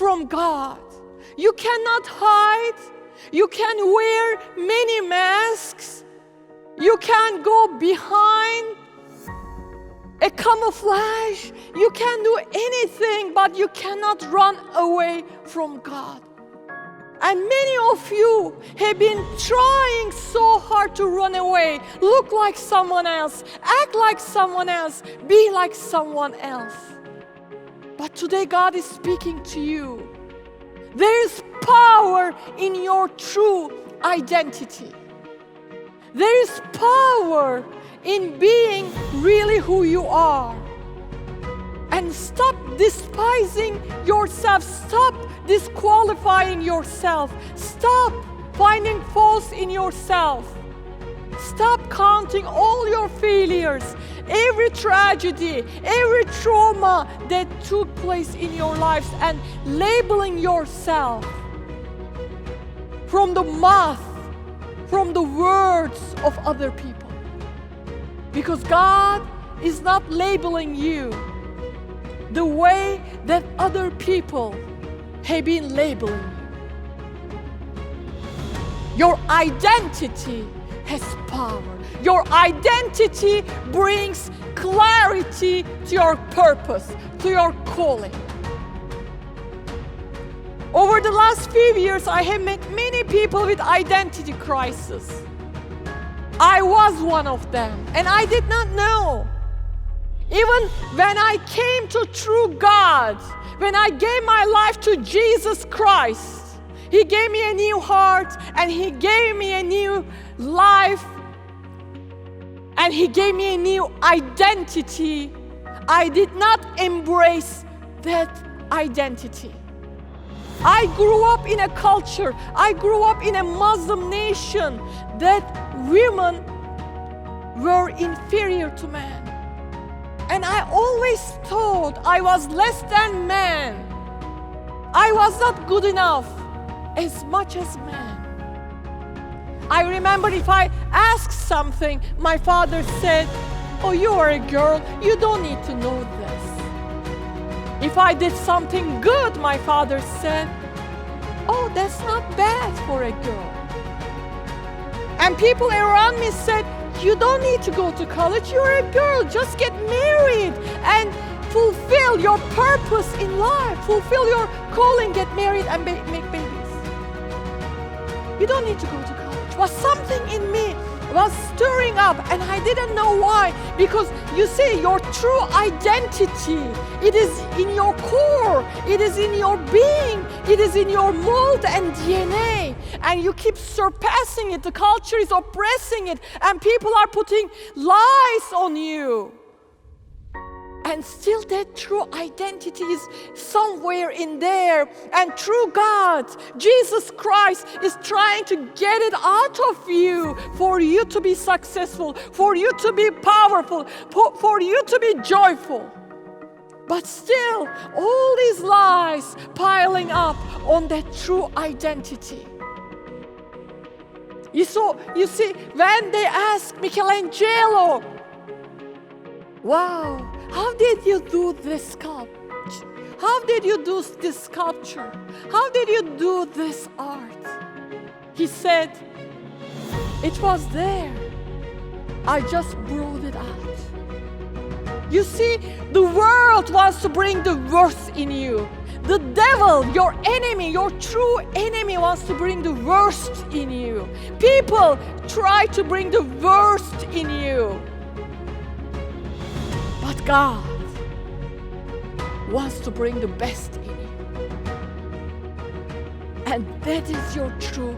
from God. You cannot hide. You can wear many masks. You can go behind a camouflage. You can do anything, but you cannot run away from God. And many of you have been trying so hard to run away, look like someone else, act like someone else, be like someone else. But today God is speaking to you. There is power in your true identity. There is power in being really who you are. And stop despising yourself. Stop disqualifying yourself. Stop finding faults in yourself. Stop counting all your failures, every tragedy, every trauma that took place in your lives, and labeling yourself from the mouth, from the words of other people. Because God is not labeling you the way that other people have been labeling you. Your identity has power. Your identity brings clarity to your purpose, to your calling. Over the last few years, I have met many people with identity crisis. I was one of them, and I did not know. Even when I came to true God, when I gave my life to Jesus Christ, He gave me a new heart, and He gave me a new life, and He gave me a new identity. I did not embrace that identity. I grew up in a culture, I grew up in a Muslim nation that women were inferior to men. And I always thought I was less than men. I was not good enough as much as men. I remember if I asked something, my father said, "Oh, you are a girl, you don't need to know this." If I did something good, my father said, "Oh, that's not bad for a girl." And people around me said, "You don't need to go to college, you're a girl, just get married and fulfill your purpose in life, fulfill your calling, get married and make babies. You don't need to go to college." But something in me was stirring up, and I didn't know why. Because you see, your true identity, it is in your core, it is in your being, it is in your mold and DNA, and you keep surpassing it. The culture is oppressing it, and people are putting lies on you. And still that true identity is somewhere in there. And true God, Jesus Christ, is trying to get it out of you for you to be successful, for you to be powerful, for you to be joyful. But still, all these lies piling up on that true identity. You see, when they asked Michelangelo, "Wow, how did you do this sculpture? How did you do this sculpture? How did you do this art?" He said, "It was there. I just brought it out." You see, the world wants to bring the worst in you. The devil, your enemy, your true enemy, wants to bring the worst in you. People try to bring the worst in you. But God wants to bring the best in you. And that is your true